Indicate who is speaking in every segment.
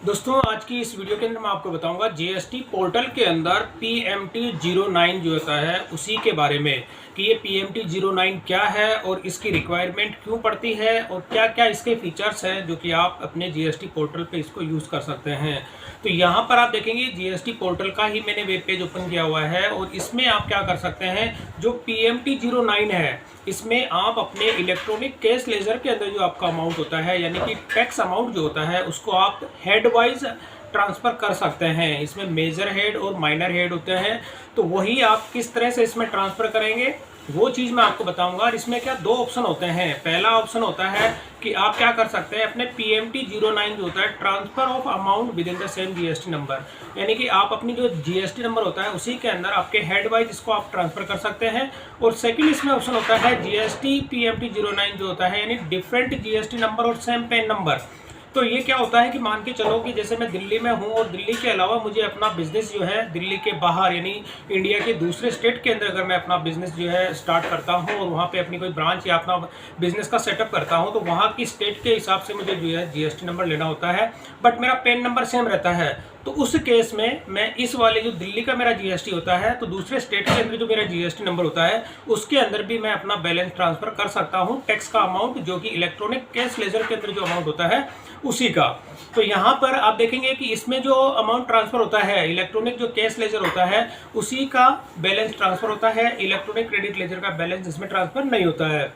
Speaker 1: दोस्तों आज की इस वीडियो के अंदर मैं आपको बताऊंगा जीएसटी पोर्टल के अंदर PMT09 जो होता है उसी के बारे में कि ये PMT09 क्या है और इसकी रिक्वायरमेंट क्यों पड़ती है और क्या क्या इसके फीचर्स हैं जो कि आप अपने जीएसटी पोर्टल पे इसको यूज़ कर सकते हैं। तो यहाँ पर आप देखेंगे जीएसटी पोर्टल का ही मैंने वेब पेज ओपन किया हुआ है और इसमें आप क्या कर सकते हैं, जो PMT09 है इसमें आप अपने इलेक्ट्रॉनिक कैश लेजर के अंदर जो आपका अमाउंट होता है यानी कि टैक्स अमाउंट जो होता है उसको आप हेड वाइज ट्रांसफ़र कर सकते हैं। इसमें मेजर हेड और माइनर हेड होते हैं, तो वही आप किस तरह से इसमें ट्रांसफ़र करेंगे वो चीज़ मैं आपको बताऊंगा। और इसमें क्या दो ऑप्शन होते हैं। पहला ऑप्शन होता है कि आप क्या कर सकते हैं, अपने PMT09 जो होता है transfer of amount with in the same GST number, यानी कि आप अपनी जो जीएसटी नंबर होता है उसी के अंदर आपके हेड वाइज इसको आप ट्रांसफ़र कर सकते हैं। और सेकंड इसमें ऑप्शन होता है जीएसटी PMT09 जो होता है यानी डिफरेंट जीएसटी नंबर और सेम पैन नंबर। तो ये क्या होता है कि मान के चलो कि जैसे मैं दिल्ली में हूँ और दिल्ली के अलावा मुझे अपना बिजनेस जो है दिल्ली के बाहर यानी इंडिया के दूसरे स्टेट के अंदर अगर मैं अपना बिजनेस जो है स्टार्ट करता हूँ और वहाँ पे अपनी कोई ब्रांच या अपना बिजनेस का सेटअप करता हूँ, तो वहाँ की स्टेट के हिसाब से मुझे जो है जीएसटी नंबर लेना होता है, बट मेरा पैन नंबर सेम रहता है। तो उस केस में मैं इस वाले जो दिल्ली का मेरा जीएसटी होता है तो दूसरे स्टेट के अंदर जो मेरा जीएसटी नंबर होता है उसके अंदर भी मैं अपना बैलेंस ट्रांसफर कर सकता हूं, टैक्स का अमाउंट जो कि इलेक्ट्रॉनिक कैश लेजर के अंदर जो अमाउंट होता है उसी का। तो यहाँ पर आप देखेंगे कि इसमें जो अमाउंट ट्रांसफर होता है इलेक्ट्रॉनिक जो कैश लेजर होता है उसी का बैलेंस ट्रांसफर होता है, इलेक्ट्रॉनिक क्रेडिट लेजर का बैलेंस इसमें ट्रांसफर नहीं होता है।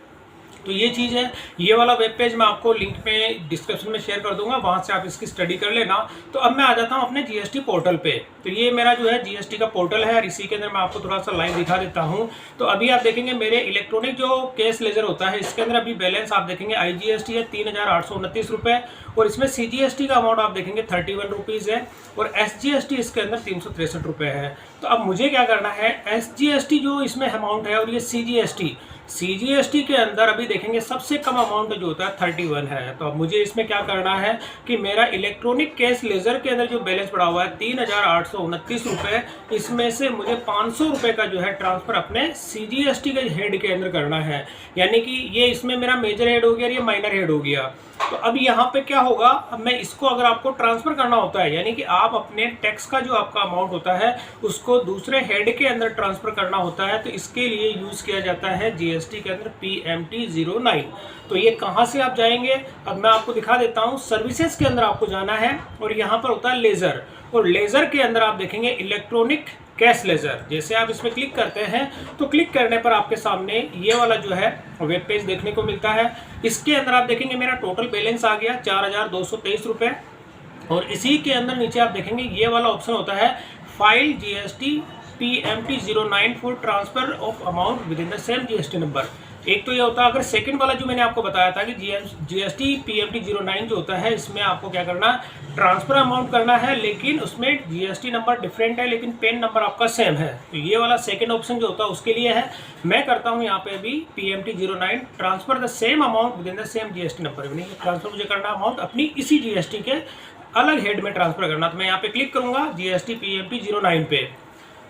Speaker 1: तो ये चीज़ है। ये वाला वेब पेज मैं आपको लिंक में डिस्क्रिप्शन में शेयर कर दूंगा, वहां से आप इसकी स्टडी कर लेना। तो अब मैं आ जाता हूं अपने जीएसटी पोर्टल पे। तो ये मेरा जो है जीएसटी का पोर्टल है और इसी के अंदर मैं आपको थोड़ा सा लाइव दिखा देता हूं। तो अभी आप देखेंगे मेरे इलेक्ट्रॉनिक जो कैश लेजर होता है इसके अंदर अभी बैलेंस आप देखेंगे IGST है 3,829 रुपये और इसमें CGST का अमाउंट आप देखेंगे 31 रुपीज़ है और SGST इसके अंदर 363 रुपये है। तो अब मुझे क्या करना है, SGST जो इसमें अमाउंट है और ये CGST के अंदर अभी देखेंगे सबसे कम अमाउंट जो होता है 31 है। तो अब मुझे इसमें क्या करना है कि मेरा इलेक्ट्रॉनिक कैश लेजर के अंदर जो बैलेंस पड़ा हुआ है 3,829 रुपये, इसमें से मुझे 500 रुपये का जो है ट्रांसफ़र अपने CGST के हेड के अंदर करना है, यानी कि ये इसमें मेरा मेजर हेड हो गया और ये माइनर हेड हो गया। तो अब यहाँ पे क्या होगा, अब मैं इसको अगर आपको ट्रांसफ़र करना होता है यानी कि आप अपने टैक्स का जो आपका अमाउंट होता है उसको दूसरे हेड के अंदर ट्रांसफ़र करना होता है, तो इसके लिए यूज़ किया जाता है जीएसटी के अंदर PMT09। तो ये कहाँ से आप जाएंगे, अब मैं आपको दिखा देता हूँ। सर्विसेज के अंदर आपको जाना है और यहाँ पर होता है लेज़र, और लेज़र के अंदर आप देखेंगे इलेक्ट्रॉनिक कैश लेजर। जैसे आप इसमें क्लिक करते हैं तो क्लिक करने पर आपके सामने ये वाला जो है वेब पेज देखने को मिलता है। इसके अंदर आप देखेंगे मेरा टोटल बैलेंस आ गया 4,223 रुपये और इसी के अंदर नीचे आप देखेंगे ये वाला ऑप्शन होता है file GST PMT09 for transfer of amount with in the same GST number. एक तो ये होता है, अगर सेकंड वाला जो मैंने आपको बताया था कि GST PMT09 जो होता है इसमें आपको क्या करना, ट्रांसफर अमाउंट करना है, लेकिन उसमें जीएसटी नंबर डिफरेंट है लेकिन पेन नंबर आपका सेम है। तो ये वाला सेकंड ऑप्शन जो होता है उसके लिए है। मैं करता हूँ यहाँ पे अभी PMT09 transfer the same amount with in the same GST number, transfer मुझे करना अमाउंट अपनी इसी जीएसटी के अलग हेड में ट्रांसफर करना। तो मैं यहाँ पे क्लिक करूँगा GST PMT09 पे।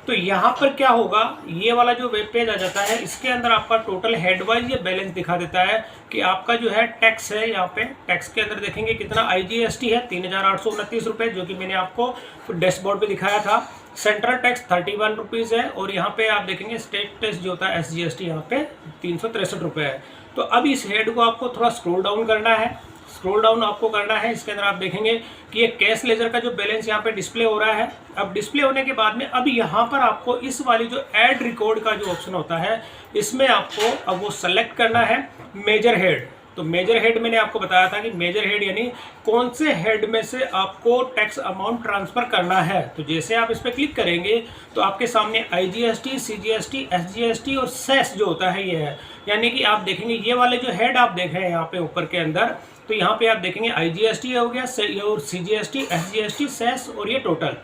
Speaker 1: तो यहाँ पर क्या होगा, ये वाला जो वेब पेज आ जाता है इसके अंदर आपका टोटल हेड वाइज ये बैलेंस दिखा देता है कि आपका जो है टैक्स है, यहाँ पे टैक्स के अंदर देखेंगे कितना IGST है 3,829 रुपये जो कि मैंने आपको डैशबोर्ड पे दिखाया था। सेंट्रल टैक्स 31 रुपीज़ है और यहाँ पे आप देखेंगे स्टेट टैक्स जो होता है SGST यहाँ पे 363 रुपये है। तो अब इस हेड को आपको थोड़ा स्क्रॉल डाउन करना है, स्क्रॉल डाउन आपको करना है। इसके अंदर आप देखेंगे कि ये कैश लेजर का जो बैलेंस यहाँ पे डिस्प्ले हो रहा है। अब डिस्प्ले होने के बाद में अब यहाँ पर आपको इस वाली जो ऐड रिकॉर्ड का जो ऑप्शन होता है इसमें आपको अब वो सेलेक्ट करना है मेजर हेड। तो मेजर हेड मैंने आपको बताया था कि मेजर हेड यानी कौन से हेड में से आपको टैक्स अमाउंट ट्रांसफ़र करना है। तो जैसे आप इस पर क्लिक करेंगे तो आपके सामने IGST CGST SGST और सेस जो होता है ये है, यानी कि आप देखेंगे ये वाले जो हेड आप देख रहे हैं यहाँ पे ऊपर के अंदर, तो यहाँ पे आप देखेंगे IGST हो गया और CGST SGST सेस और ये टोटल।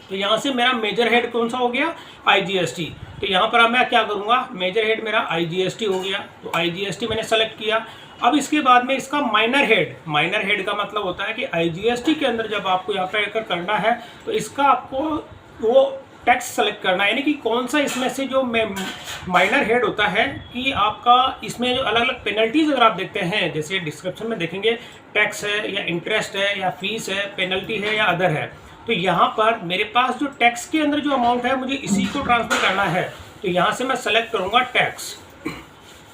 Speaker 1: तो यहाँ से मेरा मेजर हेड कौन सा हो गया, IGST। तो यहाँ पर मैं क्या करूँगा, मेजर हेड मेरा IGST हो गया, तो IGST मैंने सेलेक्ट किया। अब इसके बाद में इसका माइनर हेड का मतलब होता है कि IGST के अंदर जब आपको यहाँ पे आकर करना है तो इसका आपको वो टैक्स सेलेक्ट करना है, यानी कि कौन सा इसमें से जो माइनर हेड होता है कि आपका इसमें जो अलग अलग पेनल्टीज अगर आप देखते हैं, जैसे डिस्क्रिप्शन में देखेंगे टैक्स है या इंटरेस्ट है या फीस है, पेनल्टी है या अदर है, तो यहाँ पर मेरे पास जो टैक्स के अंदर जो अमाउंट है मुझे इसी को ट्रांसफ़र करना है। तो यहाँ से मैं सेलेक्ट करूँगा टैक्स।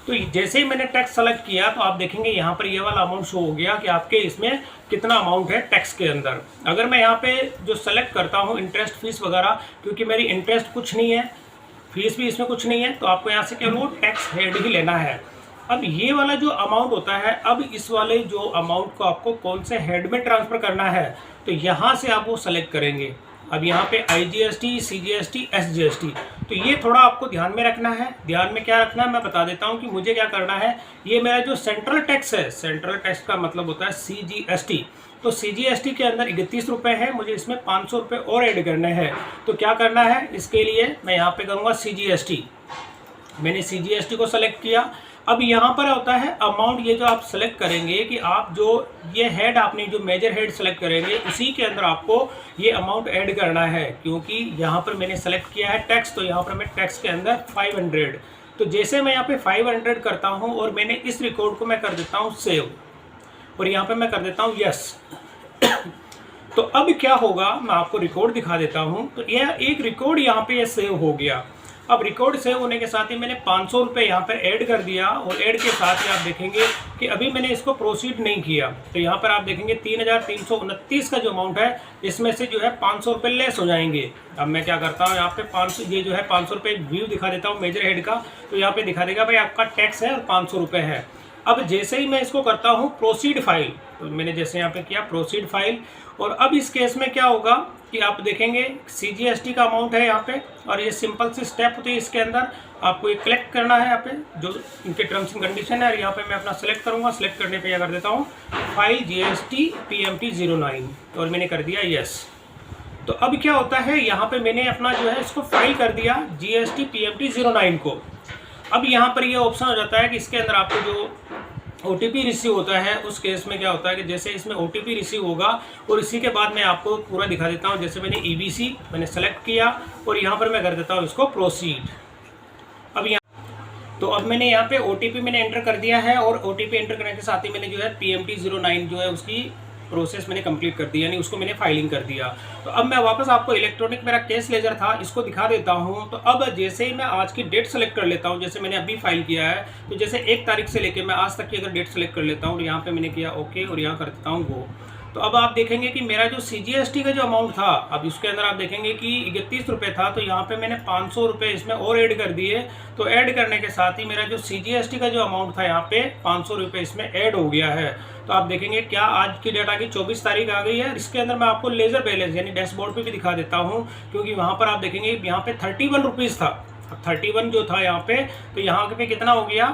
Speaker 1: तो जैसे ही मैंने टैक्स सेलेक्ट किया तो आप देखेंगे यहाँ पर ये वाला अमाउंट शो हो गया कि आपके इसमें कितना अमाउंट है टैक्स के अंदर। अगर मैं यहाँ पे जो सेलेक्ट करता हूँ इंटरेस्ट फीस वगैरह, क्योंकि मेरी इंटरेस्ट कुछ नहीं है, फीस भी इसमें कुछ नहीं है, तो आपको यहाँ से केवल वो टैक्स हेड ही लेना है। अब ये वाला जो अमाउंट होता है, अब इस वाले जो अमाउंट को आपको कौन से हेड में ट्रांसफ़र करना है, तो यहाँ से आप वो सेलेक्ट करेंगे। अब यहाँ पे IGST, CGST, SGST, तो ये थोड़ा आपको ध्यान में रखना है। ध्यान में क्या रखना है मैं बता देता हूँ कि मुझे क्या करना है। ये मेरा जो सेंट्रल टैक्स है, सेंट्रल टैक्स का मतलब होता है CGST, तो CGST के अंदर 31 रुपये है, मुझे इसमें 500 रुपये और ऐड करने हैं। तो क्या करना है, इसके लिए मैं यहाँ पे करूँगा CGST। मैंने CGST को सेलेक्ट किया। अब यहाँ पर होता है अमाउंट, ये जो आप सेलेक्ट करेंगे कि आप जो ये हेड आपने जो मेजर हेड सेलेक्ट करेंगे उसी के अंदर आपको ये अमाउंट ऐड करना है, क्योंकि यहाँ पर मैंने सेलेक्ट किया है टैक्स, तो यहाँ पर मैं टैक्स के अंदर 500। तो जैसे मैं यहाँ पे 500 करता हूँ और मैंने इस रिकॉर्ड को मैं कर देता हूँ सेव, और यहाँ पर मैं कर देता हूँ यस। तो अब क्या होगा मैं आपको रिकॉर्ड दिखा देता हूँ। तो यह एक रिकॉर्ड यहाँ पे सेव हो गया। अब रिकॉर्ड सेव होने के साथ ही मैंने 500 रुपये यहाँ पर ऐड कर दिया, और ऐड के साथ ही आप देखेंगे कि अभी मैंने इसको प्रोसीड नहीं किया। तो यहाँ पर आप देखेंगे 3329 का जो अमाउंट है इसमें से जो है 500 रुपये लेस हो जाएंगे। अब मैं क्या करता हूँ, यहाँ पे 500 ये जो है 500 रुपये व्यू दिखा देता हूँ मेजर हेड का। तो यहाँ पे दिखा देगा भाई आपका टैक्स है और 500 रुपये है। अब जैसे ही मैं इसको करता हूँ प्रोसीड फाइल, तो मैंने जैसे यहाँ पे किया प्रोसीड फाइल, और अब इस केस में क्या होगा कि आप देखेंगे CGST का अमाउंट है यहाँ पे, और ये सिंपल सी स्टेप होती है इसके अंदर। आपको ये कलेक्ट करना है यहाँ पे जो इनके टर्म्स एंड कंडीशन है, और यहाँ पे मैं अपना सेलेक्ट करूँगा। सेलेक्ट करने पे क्या कर देता हूँ, फाइल GST PMT 09, और मैंने कर दिया यस। तो अब क्या होता है, यहाँ पे मैंने अपना जो है इसको फाइल कर दिया GST PMT 09 को। अब यहाँ पर ये ऑप्शन हो जाता है कि इसके अंदर आपको जो OTP रिसीव होता है, उस केस में क्या होता है कि जैसे इसमें OTP रिसीव होगा, और इसी के बाद मैं आपको पूरा दिखा देता हूँ। जैसे मैंने EBC मैंने सेलेक्ट किया, और यहाँ पर मैं कर देता हूँ इसको प्रोसीड। अब यहाँ तो अब मैंने यहाँ पे OTP मैंने एंटर कर दिया है, और OTP एंटर करने के साथ ही मैंने जो है PMT 09 जो है उसकी प्रोसेस मैंने कंप्लीट कर दी, यानी उसको मैंने फाइलिंग कर दिया। तो अब मैं वापस आपको इलेक्ट्रॉनिक मेरा केस लेजर था इसको दिखा देता हूँ। तो अब जैसे ही मैं आज की डेट सेलेक्ट कर लेता हूँ, जैसे मैंने अभी फाइल किया है, तो जैसे 1 तारीख से लेकर मैं आज तक की अगर डेट सेलेक्ट कर लेता हूँ, यहाँ पे मैंने किया ओके, और यहाँ कर देता हूँ गो। तो अब आप देखेंगे कि मेरा जो CGST का जो अमाउंट था, अब इसके अंदर आप देखेंगे कि 31 रुपये था, तो यहाँ पे मैंने 500 रुपये इसमें और ऐड कर दिए। तो ऐड करने के साथ ही मेरा जो CGST का जो अमाउंट था यहाँ पे 500 रुपये इसमें ऐड हो गया है। तो आप देखेंगे क्या आज की डेट आ गई, 24 तारीख आ गई है। इसके अंदर मैं आपको लेजर बैलेंस यानी डैशबोर्ड पे भी दिखा देता हूँ, क्योंकि वहाँ पर आप देखेंगे यहाँ पे 31 रुपीज़ था। अब 31 जो था यहाँ पे, तो यहाँ पे कितना हो गया,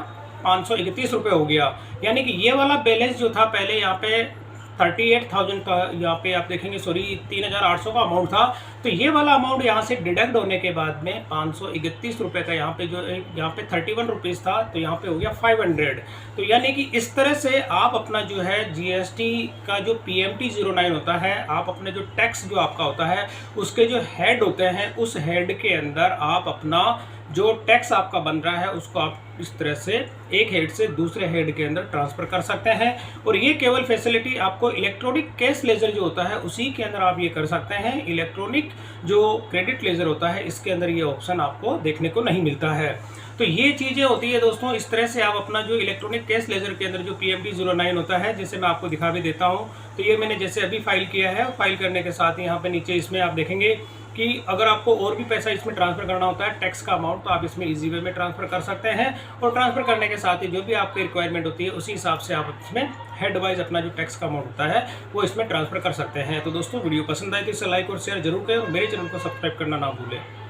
Speaker 1: 531 रुपये हो गया। यानी कि ये वाला बैलेंस जो था पहले यहाँ पे 38,000 का, यहाँ पे आप देखेंगे सॉरी 3,800 का अमाउंट था। तो ये वाला अमाउंट यहाँ से डिडक्ट होने के बाद में 531 रुपये का यहाँ पे जो यहाँ पे 31 रुपीज़ था, तो यहाँ पे हो गया 500। तो यानी कि इस तरह से आप अपना जो है GST का जो PMT 09 होता है, आप अपने जो टैक्स जो आपका होता है उसके जो हेड होते हैं, उस हेड के अंदर आप अपना जो टैक्स आपका बन रहा है उसको आप इस तरह से एक हेड से दूसरे हेड के अंदर ट्रांसफ़र कर सकते हैं। और ये केवल फैसिलिटी आपको इलेक्ट्रॉनिक कैश लेजर जो होता है उसी के अंदर आप ये कर सकते हैं। इलेक्ट्रॉनिक जो क्रेडिट लेजर होता है इसके अंदर ये ऑप्शन आपको देखने को नहीं मिलता है। तो ये चीज़ें होती है दोस्तों, इस तरह से आप अपना जो इलेक्ट्रॉनिक कैश लेजर के अंदर जो PMT 09 होता है, जैसे मैं आपको दिखा भी देता हूँ। तो ये मैंने जैसे अभी फाइल किया है, फाइल करने के साथ ही यहाँ पे नीचे इसमें आप देखेंगे कि अगर आपको और भी पैसा इसमें ट्रांसफ़र करना होता है टैक्स का अमाउंट, तो आप इसमें इजी वे में ट्रांसफ़र कर सकते हैं। और ट्रांसफ़र करने के साथ ही जो भी आपकी रिक्वायरमेंट होती है उसी हिसाब से आप इसमें हेड वाइज अपना जो टैक्स का अमाउंट होता है वो इसमें ट्रांसफ़र कर सकते हैं। तो दोस्तों वीडियो पसंद आए तो इसे लाइक और शेयर जरूर करें, और मेरे चैनल को सब्सक्राइब करना ना भूलें।